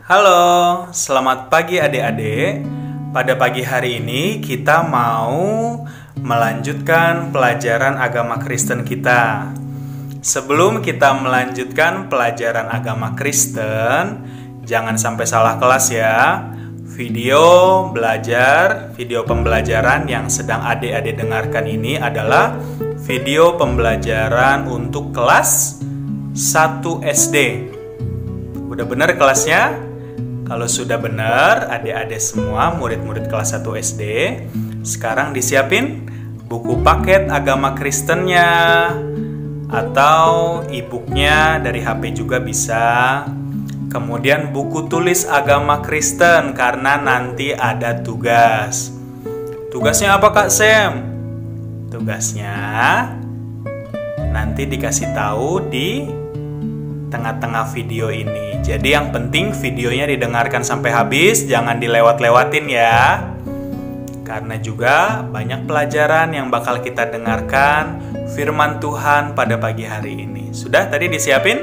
Halo, selamat pagi adik-adik. Pada pagi hari ini kita mau melanjutkan pelajaran agama Kristen kita. Sebelum kita melanjutkan pelajaran agama Kristen, jangan sampai salah kelas ya. Video pembelajaran yang sedang adik-adik dengarkan ini adalah video pembelajaran untuk kelas 1 SD. Udah benar kelasnya? Kalau sudah benar, adik-adik semua murid-murid kelas 1 SD, sekarang disiapin buku paket agama Kristennya atau e-booknya dari HP juga bisa. Kemudian buku tulis agama Kristen karena nanti ada tugas. Tugasnya apa Kak Sam? Tugasnya nanti dikasih tahu di tengah-tengah video ini. Jadi yang penting videonya didengarkan sampai habis, jangan dilewat-lewatin ya. Karena juga banyak pelajaran yang bakal kita dengarkan firman Tuhan pada pagi hari ini. Sudah tadi disiapin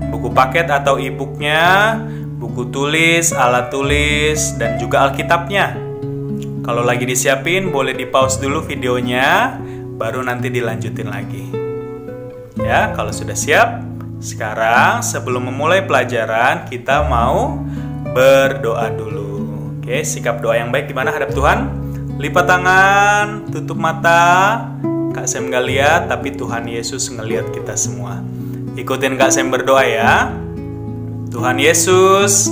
buku paket atau e-booknya, buku tulis, alat tulis, dan juga Alkitabnya. Kalau lagi disiapin, boleh di-pause dulu videonya, baru nanti dilanjutin lagi. Ya, kalau sudah siap, sekarang sebelum memulai pelajaran, kita mau berdoa dulu. Oke, sikap doa yang baik di mana hadap Tuhan. Lipat tangan, tutup mata. Kak Sam gak lihat, tapi Tuhan Yesus ngelihat kita semua. Ikutin Kak Sam berdoa ya. Tuhan Yesus,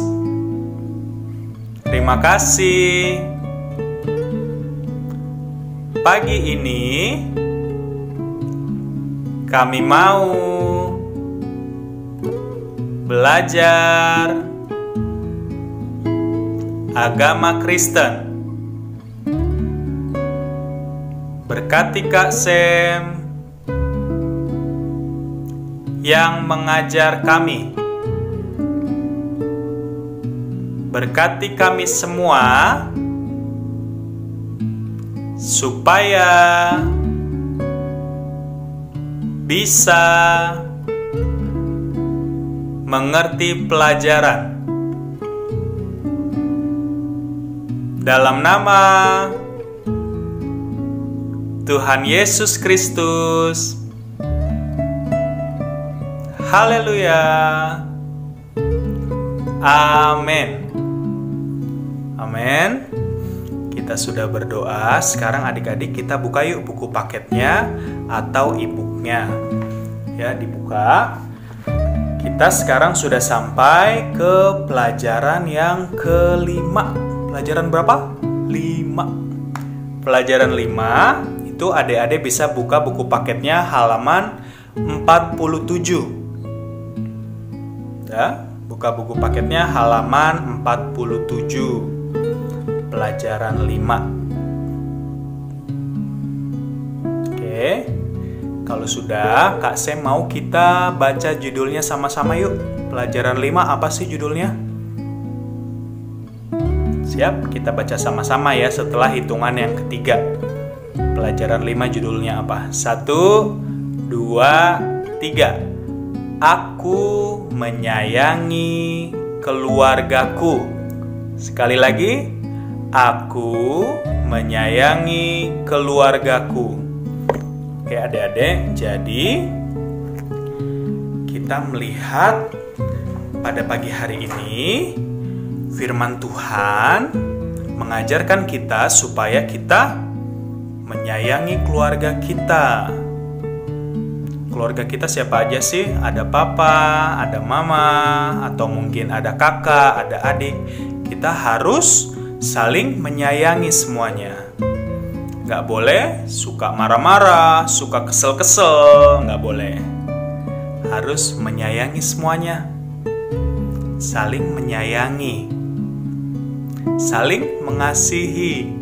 terima kasih. Pagi ini kami mau belajar agama Kristen. Berkati Kak Sam yang mengajar kami. Berkati kami semua supaya bisa mengerti pelajaran. Dalam nama Tuhan Yesus Kristus. Haleluya. Amin. Amin. Kita sudah berdoa. Sekarang adik-adik kita buka yuk buku paketnya atau e-booknya. Ya, dibuka. Kita sekarang sudah sampai ke pelajaran yang kelima. Pelajaran berapa? 5. Pelajaran 5 itu adik-adik bisa buka buku paketnya halaman 47. Ya, buka buku paketnya halaman 47. Pelajaran 5. Oke. Kalau sudah, Kak Sam mau kita baca judulnya sama-sama yuk. Pelajaran 5 apa sih judulnya? Siap, kita baca sama-sama ya setelah hitungan yang ketiga. Pelajaran 5 judulnya apa? 1, 2, 3. Aku menyayangi keluargaku. Sekali lagi, aku menyayangi keluargaku. Oke adik-adik, jadi kita melihat pada pagi hari ini firman Tuhan mengajarkan kita supaya kita menyayangi keluarga kita. Keluarga kita siapa aja sih? Ada papa, ada mama, atau mungkin ada kakak, ada adik. Kita harus saling menyayangi semuanya. Gak boleh suka marah-marah, suka kesel-kesel, gak boleh. Harus menyayangi semuanya. Saling menyayangi. Saling mengasihi.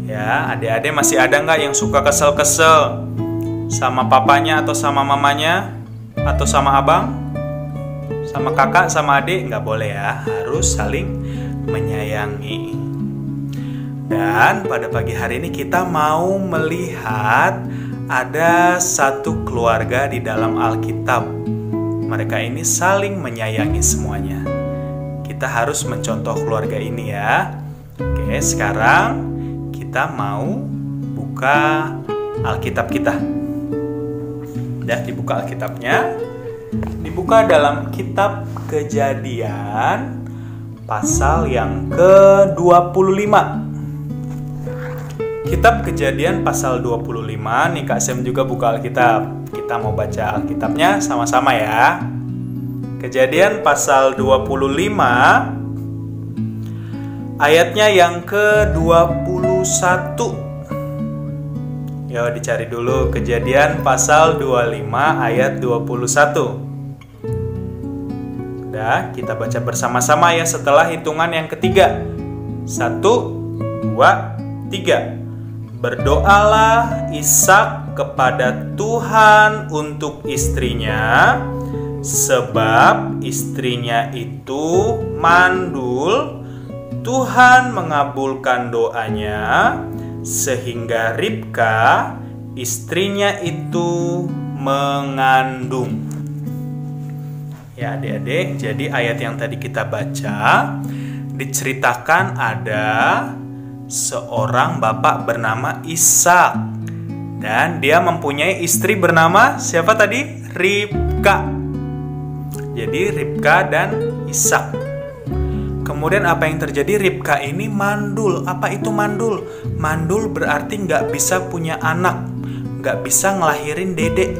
Ya, adik-adik masih ada gak yang suka kesel-kesel? Sama papanya atau sama mamanya? Atau sama abang? Sama kakak, sama adik? Gak boleh ya, harus saling menyayangi. Dan pada pagi hari ini kita mau melihat ada satu keluarga di dalam Alkitab. Mereka ini saling menyayangi semuanya. kita harus mencontoh keluarga ini ya. Oke, sekarang kita mau buka Alkitab kita. Udah dibuka Alkitabnya. Dibuka dalam kitab Kejadian pasal yang ke-25. Kitab Kejadian pasal 25. Nih Kak Sem juga buka Alkitab. Kita mau baca Alkitabnya sama-sama ya. Kejadian pasal 25 ayatnya yang ke-21. Yo, dicari dulu Kejadian pasal 25 ayat 21. Udah, kita baca bersama-sama ya setelah hitungan yang ketiga. 1, 2, 3. Berdoalah Ishak kepada Tuhan untuk istrinya, sebab istrinya itu mandul. Tuhan mengabulkan doanya, sehingga Ribka, istrinya itu mengandung. Ya adik-adik, jadi ayat yang tadi kita baca diceritakan ada seorang bapak bernama Ishak, dan dia mempunyai istri bernama siapa tadi? Ribka. Jadi Ribka dan Ishak. Kemudian apa yang terjadi? Ribka ini mandul. Apa itu mandul? Mandul berarti nggak bisa punya anak, nggak bisa ngelahirin dedek.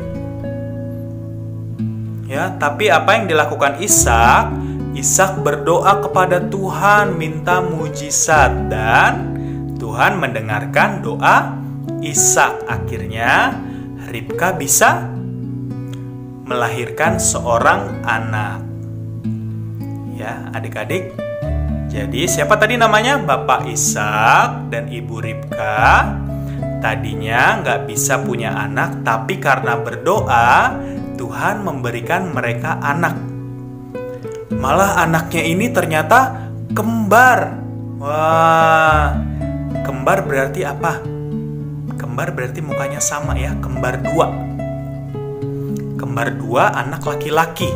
Ya, tapi apa yang dilakukan Ishak? Ishak berdoa kepada Tuhan, minta mujizat, dan Tuhan mendengarkan doa Ishak. Akhirnya Ribka bisa melahirkan seorang anak. Ya, adik-adik. Jadi siapa tadi namanya? Bapak Ishak dan Ibu Ribka. Tadinya nggak bisa punya anak, tapi karena berdoa, Tuhan memberikan mereka anak. Malah anaknya ini ternyata kembar. Wah, kembar berarti apa? Kembar berarti mukanya sama ya, kembar dua. Kembar dua, anak laki-laki.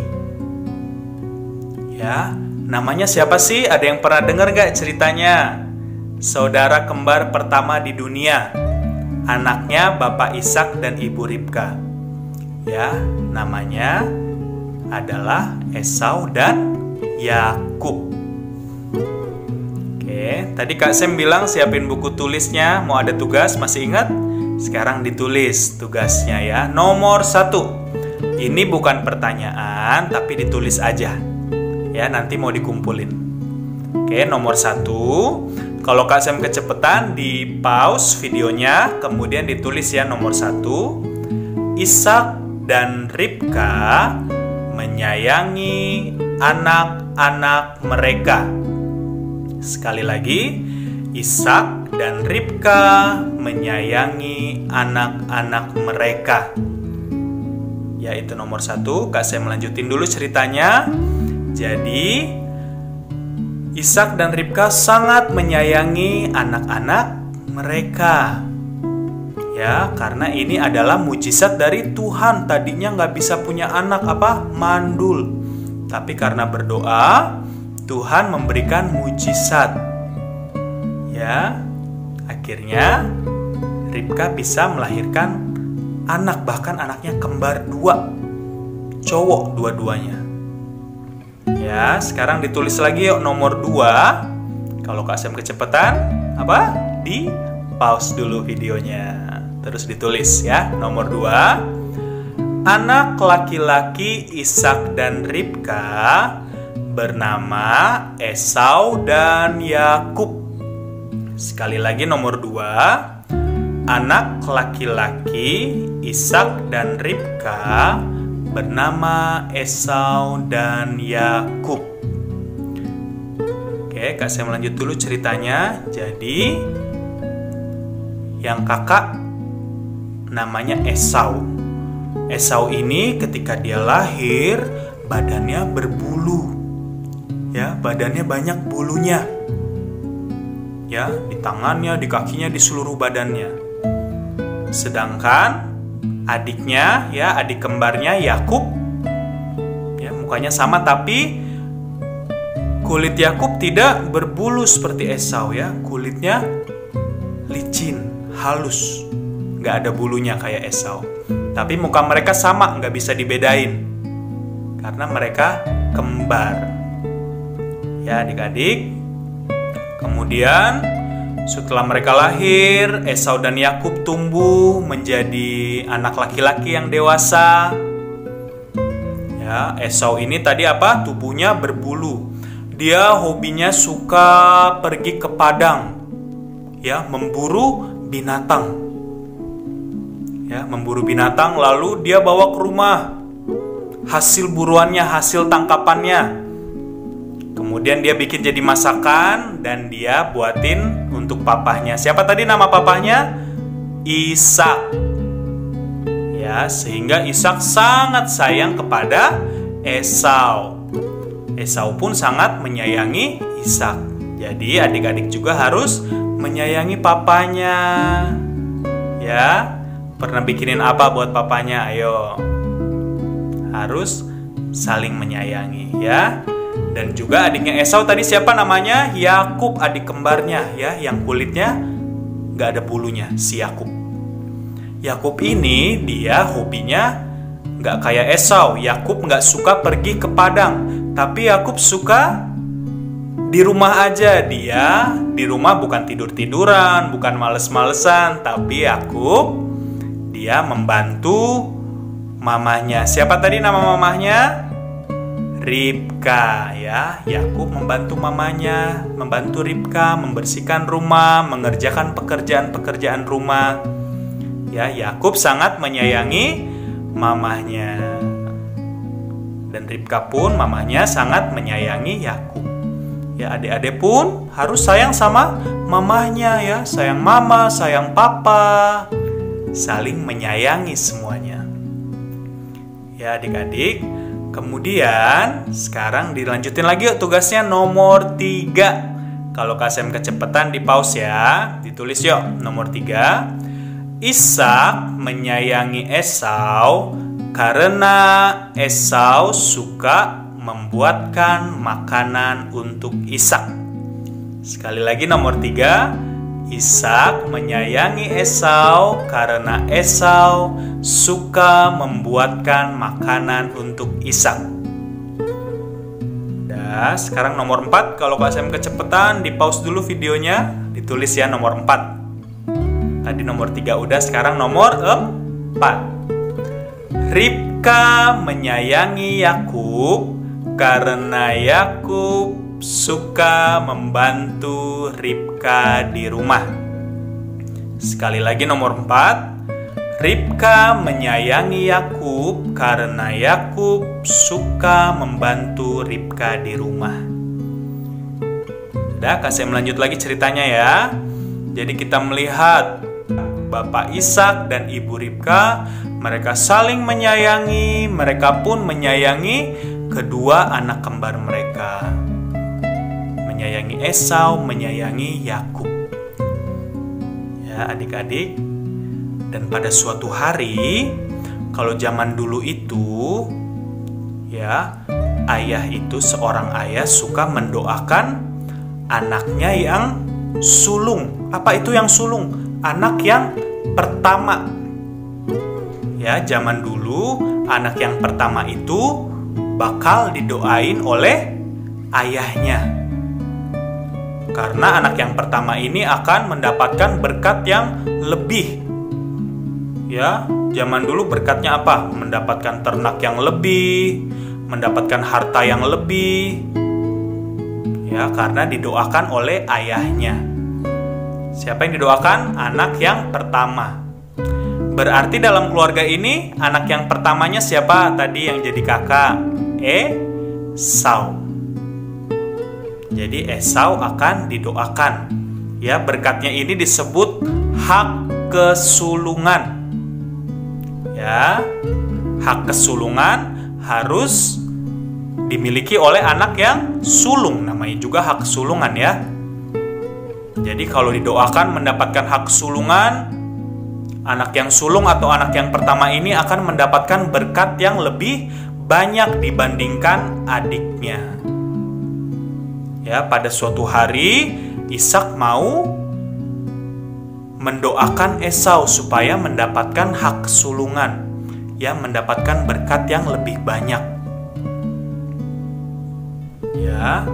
Ya, namanya siapa sih? Ada yang pernah dengar gak ceritanya? Saudara kembar pertama di dunia. Anaknya Bapak Ishak dan Ibu Ribka. Ya, namanya adalah Esau dan Yakub. Oke, tadi Kak Sem bilang siapin buku tulisnya. Mau ada tugas, masih ingat? Sekarang ditulis tugasnya ya. Nomor 1. Ini bukan pertanyaan, tapi ditulis aja. Ya, nanti mau dikumpulin. Oke, nomor 1. Kalau Kak Sem kecepatan, di pause videonya, kemudian ditulis ya nomor 1. Ishak dan Ribka menyayangi anak-anak mereka. Sekali lagi, Ishak dan Ribka menyayangi anak-anak mereka. Ya, itu nomor 1. Kak Sem melanjutin dulu ceritanya. Jadi, Ishak dan Ribka sangat menyayangi anak-anak mereka. Ya, karena ini adalah mujizat dari Tuhan. Tadinya nggak bisa punya anak, mandul. Tapi karena berdoa, Tuhan memberikan mujizat. Ya, akhirnya Ribka bisa melahirkan anak, bahkan anaknya kembar 2, cowok dua-duanya. Ya, sekarang ditulis lagi yuk nomor 2. Kalau Kak Sem kecepatan, di pause dulu videonya. Terus ditulis ya, nomor 2. Anak laki-laki Ishak dan Ribka bernama Esau dan Yakub. Sekali lagi nomor 2. Anak laki-laki Ishak dan Ribka bernama Esau dan Yakub. Oke, Kak saya melanjut dulu ceritanya. Jadi, yang kakak namanya Esau. Esau ini ketika dia lahir, badannya berbulu. Ya, badannya banyak bulunya. Ya, di tangannya, di kakinya, di seluruh badannya. Sedangkan adiknya, ya, adik kembarnya Yakub, ya, mukanya sama tapi kulit Yakub tidak berbulu seperti Esau ya. Kulitnya licin, halus, nggak ada bulunya kayak Esau. Tapi muka mereka sama, nggak bisa dibedain karena mereka kembar. Ya adik-adik. Kemudian setelah mereka lahir, Esau dan Yakub tumbuh menjadi anak laki-laki yang dewasa. Ya, Esau ini tadi apa? Tubuhnya berbulu. Dia hobinya suka pergi ke padang. Ya, memburu binatang. Ya, memburu binatang lalu dia bawa ke rumah. Hasil buruannya, hasil tangkapannya. Kemudian dia bikin jadi masakan dan dia buatin untuk papahnya. Siapa tadi nama papahnya? Ishak. Ya, sehingga Ishak sangat sayang kepada Esau. Esau pun sangat menyayangi Ishak. Jadi adik-adik juga harus menyayangi papanya. Ya, pernah bikinin apa buat papanya? Ayo. Harus saling menyayangi ya. Dan juga adiknya Esau tadi siapa namanya? Yakub, adik kembarnya ya, yang kulitnya nggak ada bulunya, si Yakub. Yakub ini dia hobinya nggak kayak Esau. Yakub nggak suka pergi ke padang, tapi Yakub suka di rumah aja. Dia di rumah bukan tidur-tiduran, bukan males-malesan, tapi Yakub dia membantu mamahnya. Siapa tadi nama mamahnya? Ribka ya. Yakub membantu mamanya, membantu Ribka membersihkan rumah, mengerjakan pekerjaan-pekerjaan rumah. Ya, Yakub sangat menyayangi mamahnya. Dan Ribka pun mamahnya sangat menyayangi Yakub. Ya, adik-adik pun harus sayang sama mamahnya ya, sayang mama, sayang papa. Saling menyayangi semuanya. Ya, adik-adik. Kemudian sekarang dilanjutin lagi yuk tugasnya nomor 3. Kalau KSM kecepatan di pause ya. Ditulis yuk nomor 3. Ishak menyayangi Esau karena Esau suka membuatkan makanan untuk Ishak. Sekali lagi nomor 3. Ishak menyayangi Esau karena Esau suka membuatkan makanan untuk Ishak. Dah, sekarang nomor 4. Kalau KSM kecepatan, di pause dulu videonya, ditulis ya nomor 4. Tadi nomor 3 udah, sekarang nomor 4. Ribka menyayangi Yakub karena Yakub suka membantu Ribka di rumah. Sekali lagi nomor 4. Ribka menyayangi Yakub karena Yakub suka membantu Ribka di rumah. Sudah, kasih lanjut lagi ceritanya ya. Jadi kita melihat Bapak Ishak dan Ibu Ribka, mereka saling menyayangi, mereka pun menyayangi kedua anak kembar mereka. Menyayangi Esau, menyayangi Yakub. Ya, adik-adik. Dan pada suatu hari, kalau zaman dulu itu, ya, ayah itu seorang ayah suka mendoakan anaknya yang sulung. Apa itu yang sulung? Anak yang pertama. Ya, zaman dulu anak yang pertama itu bakal didoain oleh ayahnya. Karena anak yang pertama ini akan mendapatkan berkat yang lebih. Ya, zaman dulu berkatnya apa? Mendapatkan ternak yang lebih, mendapatkan harta yang lebih. Ya, karena didoakan oleh ayahnya. Siapa yang didoakan? Anak yang pertama. Berarti dalam keluarga ini anak yang pertamanya siapa tadi yang jadi kakak? Esau. Jadi Esau akan didoakan. Ya, berkatnya ini disebut hak kesulungan. Ya, hak kesulungan harus dimiliki oleh anak yang sulung. Namanya juga hak kesulungan ya. Jadi kalau didoakan mendapatkan hak kesulungan, anak yang sulung atau anak yang pertama ini akan mendapatkan berkat yang lebih banyak dibandingkan adiknya. Ya, pada suatu hari Ishak mau mendoakan Esau supaya mendapatkan hak sulungan, ya, mendapatkan berkat yang lebih banyak. Ya,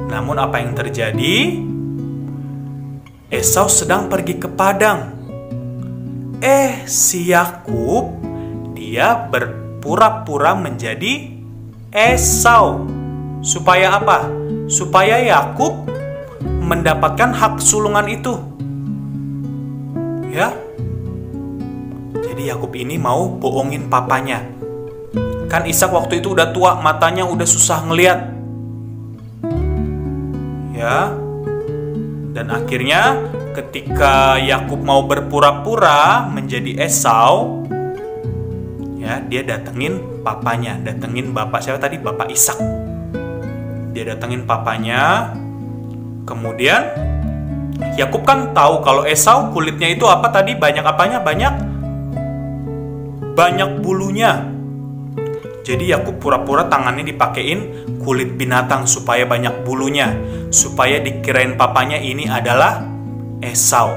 namun apa yang terjadi? Esau sedang pergi ke padang. Si Yakub dia berpura-pura menjadi Esau. Supaya apa? Supaya Yakub mendapatkan hak sulungan itu. Ya. Jadi Yakub ini mau bohongin papanya. Kan Ishak waktu itu udah tua, matanya udah susah ngelihat. Ya. Dan akhirnya ketika Yakub mau berpura-pura menjadi Esau, ya, dia datengin papanya, datengin bapak siapa tadi? Bapak Ishak. Dia datengin papanya. Kemudian Yakub kan tahu kalau Esau kulitnya itu apa tadi? Banyak apanya? Banyak bulunya. Jadi Yakub pura-pura tangannya dipakein kulit binatang supaya banyak bulunya, supaya dikirain papanya ini adalah Esau.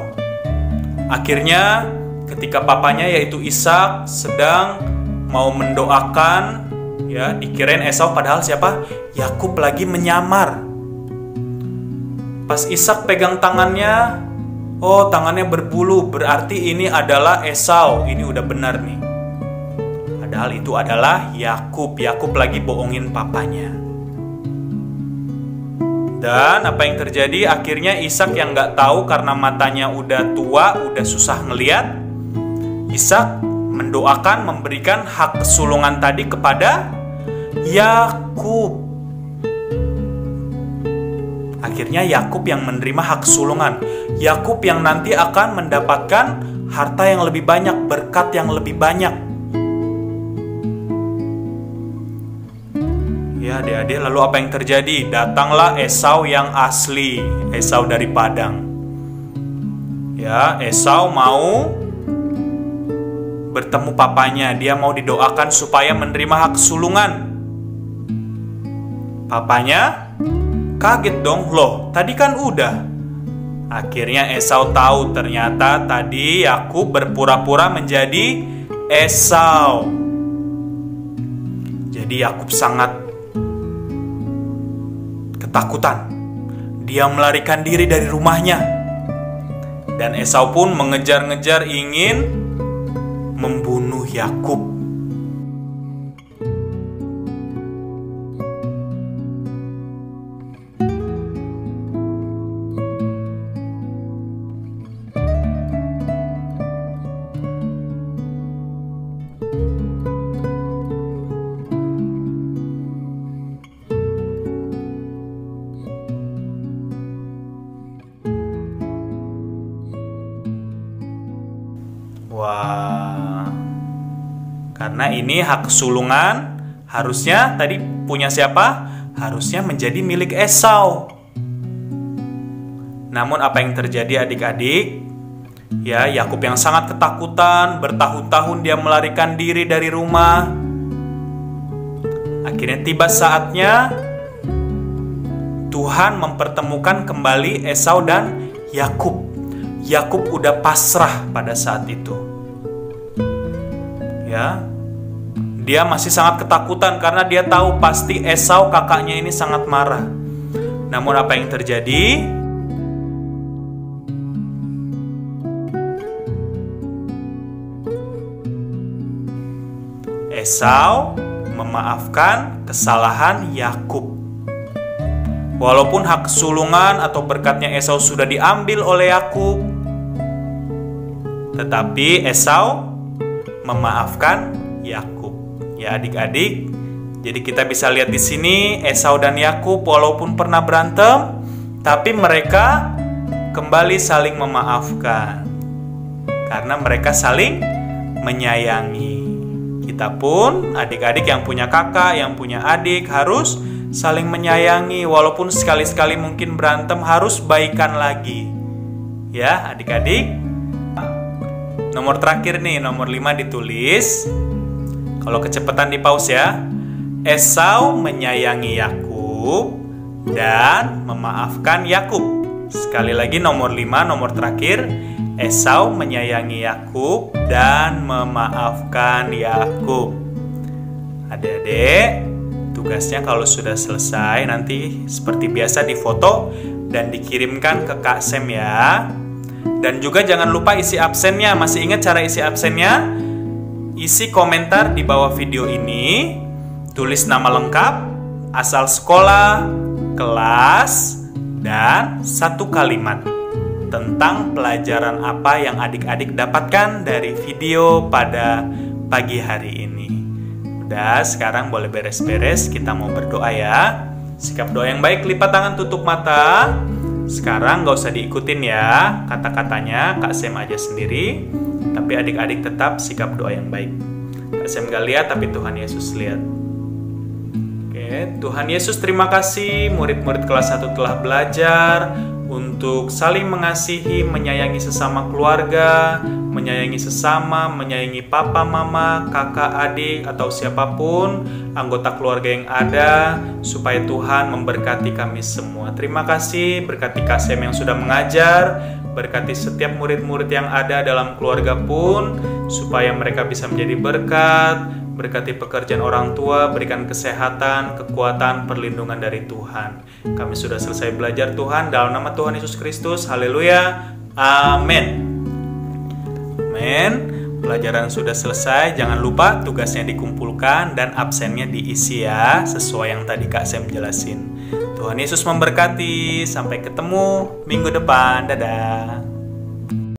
Akhirnya ketika papanya yaitu Ishak sedang mau mendoakan, ya, dikirain Esau, padahal siapa? Yakub lagi menyamar. Pas Ishak pegang tangannya, oh, tangannya berbulu, berarti ini adalah Esau. Ini udah benar nih. Padahal itu adalah Yakub. Yakub lagi bohongin papanya. Dan apa yang terjadi? Akhirnya Ishak yang nggak tahu karena matanya udah tua, udah susah ngeliat, Ishak mendoakan memberikan hak kesulungan tadi kepada Yakub. Akhirnya Yakub yang menerima hak sulungan. Yakub yang nanti akan mendapatkan harta yang lebih banyak, berkat yang lebih banyak. Ya, adik-adik, lalu apa yang terjadi? Datanglah Esau yang asli, Esau dari Padang. Ya, Esau mau bertemu papanya, dia mau didoakan supaya menerima hak sulungan. Papanya kaget dong, loh, tadi kan udah. Akhirnya Esau tahu ternyata tadi Yakub berpura-pura menjadi Esau. Jadi Yakub sangat ketakutan. Dia melarikan diri dari rumahnya. Dan Esau pun mengejar-ngejar ingin membunuh Yakub. Wah, karena ini hak kesulungan harusnya tadi punya siapa? Harusnya menjadi milik Esau. Namun apa yang terjadi adik-adik? Ya, Yakub yang sangat ketakutan, bertahun-tahun dia melarikan diri dari rumah. Akhirnya tiba saatnya Tuhan mempertemukan kembali Esau dan Yakub. Yakub udah pasrah pada saat itu. Ya, dia masih sangat ketakutan karena dia tahu pasti Esau kakaknya ini sangat marah. Namun apa yang terjadi? Esau memaafkan kesalahan Yakub. Walaupun hak kesulungan atau berkatnya Esau sudah diambil oleh Yakub, tetapi Esau memaafkan Yakub. Ya adik-adik, jadi kita bisa lihat di sini Esau dan Yakub walaupun pernah berantem, tapi mereka kembali saling memaafkan karena mereka saling menyayangi. Kita pun adik-adik yang punya kakak, yang punya adik harus saling menyayangi. Walaupun sekali-sekali mungkin berantem, harus baikan lagi. Ya adik-adik. Nomor terakhir nih, nomor 5 ditulis. Kalau kecepatan di pause ya. Esau menyayangi Yakub, dan memaafkan Yakub. Sekali lagi nomor 5, nomor terakhir. Esau menyayangi Yakub dan memaafkan Yakub. Adik-adik, tugasnya kalau sudah selesai nanti seperti biasa difoto dan dikirimkan ke Kak Sem ya. Dan juga jangan lupa isi absennya. Masih ingat cara isi absennya? Isi komentar di bawah video ini, tulis nama lengkap, asal sekolah, kelas, dan satu kalimat tentang pelajaran apa yang adik-adik dapatkan dari video pada pagi hari ini. Udah, sekarang boleh beres-beres, kita mau berdoa ya. Sikap doa yang baik, lipat tangan, tutup mata. Sekarang gak usah diikutin ya kata-katanya, Kak Sem aja sendiri. Tapi adik-adik tetap sikap doa yang baik. Kak Sem gak lihat, tapi Tuhan Yesus lihat. Oke, Tuhan Yesus terima kasih murid-murid kelas 1 telah belajar untuk saling mengasihi, menyayangi sesama keluarga, menyayangi sesama, menyayangi papa, mama, kakak, adik, atau siapapun anggota keluarga yang ada, supaya Tuhan memberkati kami semua. Terima kasih, berkati Kak Sem yang sudah mengajar, berkati setiap murid-murid yang ada dalam keluarga pun, supaya mereka bisa menjadi berkat. Berkati pekerjaan orang tua, berikan kesehatan, kekuatan, perlindungan dari Tuhan. Kami sudah selesai belajar Tuhan, dalam nama Tuhan Yesus Kristus, haleluya, amin. Amin. Pelajaran sudah selesai, jangan lupa tugasnya dikumpulkan dan absennya diisi ya, sesuai yang tadi Kak Sem jelasin. Tuhan Yesus memberkati, sampai ketemu minggu depan, dadah.